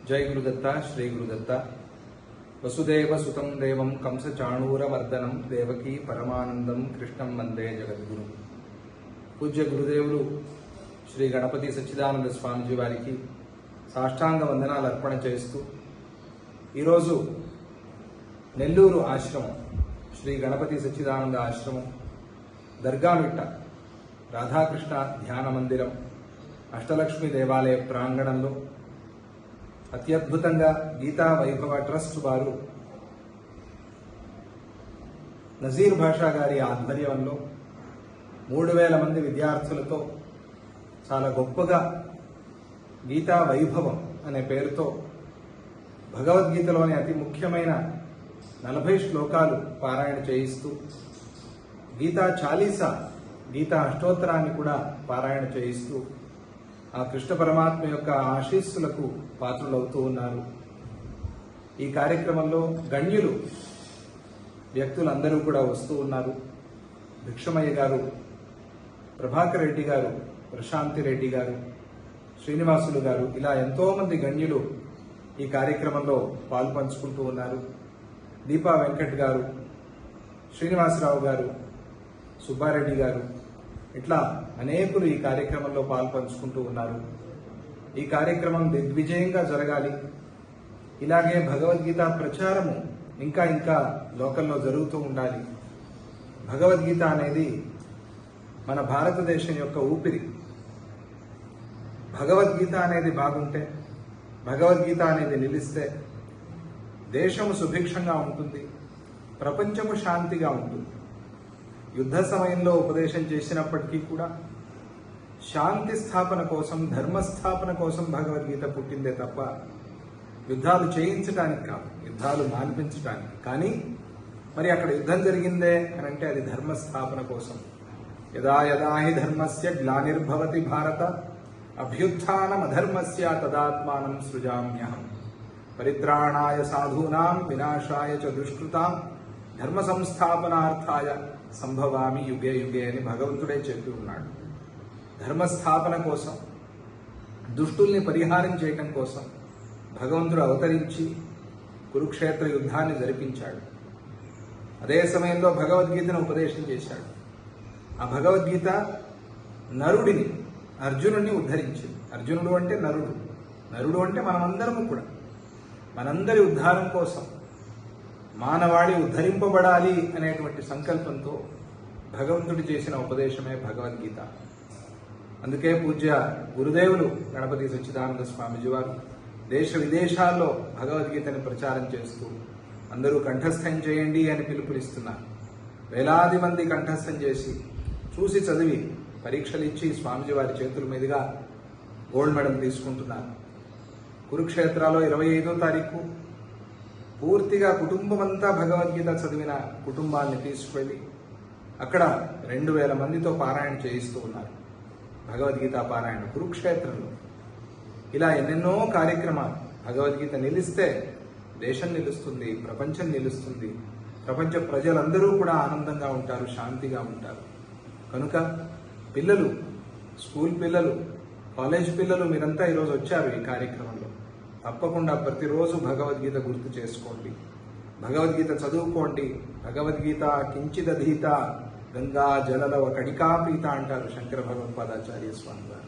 जय गुरुदत्ता श्री गुरुदत्ता वसुदेव सुतं देवं कंस चाणूरमर्दनं देवकी परमानंदं कृष्णं वंदे जगद्गुरु। पूज्य गुरुदेवुलु श्री गणपति सच्चिदानंद स्वामीजी वारिकी साष्टांग वंदनालु अर्पण चेस्तू ई रोजु नेल्लूरु आश्रमं श्री गणपति सच्चिदानंद आश्रमं दर्गामिट्ट राधाकृष्ण ध्यान मंदिरं अष्टलक्ष्मी देवालय प्रांगणंलो అత్యద్భుతంగా గీతా వైభవ ట్రస్ట్ వారు నజీర్ భాషా గారి ఆధ్వర్యంలో 3000 మంది విద్యార్థులతో చాలా గొప్పగా గీతా వైభవం అనే పేరుతో భగవద్గీతలోని అతి ముఖ్యమైన 40 శ్లోకాలు పారాయణ చేయిస్తూ గీతా చాలీసా గీతా అష్టోత్తరాన్ని కూడా పారాయణ చేయిస్తూ ఆ కృష్ణ పరమాత్మ యొక్క ఆశీస్సులకు పాత్రులవుతూ ఉన్నారు। ఈ కార్యక్రమంలో గణ్యులు వ్యక్తులందరూ కూడా వస్తూ ఉన్నారు। భిక్షమయ్య గారు, ప్రభాకర్ రెడ్డి గారు, ప్రశాంతి రెడ్డి గారు, శ్రీనివాసులు గారు, ఇలా ఎంతో మంది గణ్యులు ఈ కార్యక్రమంలో పాల్పంచుకుంటూ ఉన్నారు। దీపా వెంకట్ గారు, శ్రీనివాసరావు గారు, సుబ్బారెడ్డి గారు, ఇట్లా అనేకులు ఈ కార్యక్రమంలో పాల్పంచుకుంటూ ఉన్నారు। ఈ కార్యక్రమం దిగ్విజయంగా జరగాలి, ఇలాగే భగవద్గీత ప్రచారము ఇంకా ఇంకా లోకల్లో జరుగుతూ ఉండాలి। భగవద్గీత అనేది మన భారతదేశం యొక్క ఊపిరి। భగవద్గీత అనేది బాగుంటే, భగవద్గీత అనేది నిలిస్తే దేశము సుభిక్షంగా ఉంటుంది, ప్రపంచము శాంతిగా ఉంటుంది। యుద్ధ సమయంలో ఉపదేశం చేసినప్పటికీ కూడా శాంతి స్థాపన కోసం, ధర్మస్థాపన కోసం భగవద్గీత పుట్టిందే తప్ప యుద్ధాలు చేయించడానికి కాదు, యుద్ధాలు మాన్పించడానికి। కానీ మరి అక్కడ యుద్ధం జరిగిందే అని అంటే అది ధర్మస్థాపన కోసం। యదా యదా హి ధర్మస్య గ్లానిర్భవతి భారత అభ్యుత్థానం అధర్మస్య తదాత్మానం సృజామ్యహం పరిత్రాణాయ సాధూనాం వినాశాయ చ దుష్కృతాం ధర్మ సంస్థాపనార్థాయ సంభవామి యుగే యుగే అని భగవంతుడే చెప్పి ఉన్నాడు। ధర్మస్థాపన కోసం, దుష్టుల్ని పరిహారం చేయటం కోసం భగవంతుడు అవతరించి కురుక్షేత్ర యుద్ధాన్ని జరిపించాడు। అదే సమయంలో భగవద్గీతను ఉపదేశం చేశాడు। ఆ భగవద్గీత నరుడిని, అర్జునుడిని ఉద్ధరించింది। అర్జునుడు అంటే నరుడు, నరుడు అంటే మనమందరము కూడా మనందరి ఉద్ధారం కోసం, మానవాళి ఉద్ధరింపబడాలి అనేటువంటి సంకల్పంతో భగవంతుడు చేసిన ఉపదేశమే భగవద్గీత। అందుకే పూజ్య గురుదేవులు గణపతి సచ్చిదానంద స్వామిజీ వారు దేశ విదేశాల్లో భగవద్గీతని ప్రచారం చేస్తూ అందరూ కంఠస్థం చేయండి అని పిలుపునిస్తున్నారు। వేలాది మంది కంఠస్థం చేసి, చూసి చదివి, పరీక్షలు ఇచ్చి స్వామిజీ వారి చేతుల మీదుగా గోల్డ్ మెడల్ తీసుకుంటున్నారు। కురుక్షేత్రాలో 25వ తారీఖు పూర్తిగా కుటుంబమంతా భగవద్గీత చదివిన కుటుంబాన్ని తీసుకువెళ్ళి అక్కడ 2000 మందితో పారాయణ చేయిస్తూ ఉన్నారు। భగవద్గీత పారాయణ కురుక్షేత్రంలో ఇలా ఎన్నెన్నో కార్యక్రమాలు। భగవద్గీత నిలిస్తే దేశం నిలుస్తుంది, ప్రపంచం నిలుస్తుంది, ప్రపంచ ప్రజలందరూ కూడా ఆనందంగా ఉంటారు, శాంతిగా ఉంటారు। కనుక పిల్లలు, స్కూల్ పిల్లలు, కాలేజ్ పిల్లలు మీరంతా ఈరోజు వచ్చారు ఈ కార్యక్రమంలో। తప్పకుండా ప్రతిరోజు భగవద్గీత గుర్తు చేసుకోండి, భగవద్గీత చదువుకోండి। భగవద్గీత కించిదధీత గంగా జలలవ కణికాపీత అంటారు శంకర భగవత్పాదాచార్య స్వామి గారు।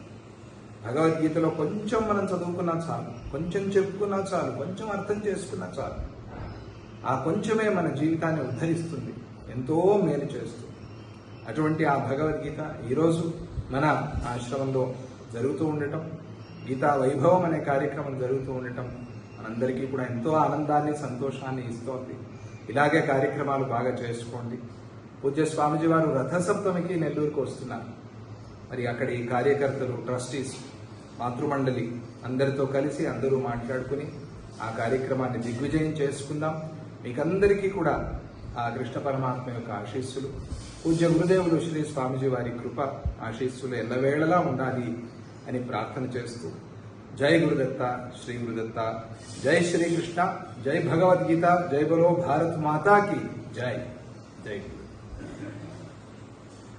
భగవద్గీతలో కొంచెం మనం చదువుకున్నా చాలు, కొంచెం చెప్పుకున్నా చాలు, కొంచెం అర్థం చేసుకున్నా చాలు, ఆ కొంచెమే మన జీవితాన్ని ఉద్ధరిస్తుంది, ఎంతో మేలు చేస్తుంది। అటువంటి ఆ భగవద్గీత ఈరోజు మన ఆశ్రమంలో జరుగుతూ ఉండటం, గీతా వైభవం అనే కార్యక్రమం జరుగుతూ ఉండటం మనందరికీ కూడా ఎంతో ఆనందాన్ని, సంతోషాన్ని ఇస్తోంది। ఇలాగే కార్యక్రమాలు బాగా చేసుకోండి। పూజ్య స్వామిజీ వారు రథసప్తమికి నెల్లూరుకు వస్తున్నారు। మరి అక్కడ ఈ కార్యకర్తలు, ట్రస్టీస్, మాతృమండలి అందరితో కలిసి అందరూ మాట్లాడుకుని ఆ కార్యక్రమాన్ని దిగ్విజయం చేసుకుందాం। మీకందరికీ కూడా ఆ కృష్ణ పరమాత్మ యొక్క ఆశీస్సులు, పూజ్య గురుదేవులు శ్రీ స్వామిజీ వారి కృప ఆశీస్సులు ఎల్లవేళలా ఉండాలి అని ప్రార్థన చేస్తూ జై గురుదత్త శ్రీ గురుదత్త, జై శ్రీకృష్ణ, జై భగవద్గీత, జై బలో భారత్ మాతా की जय। जय।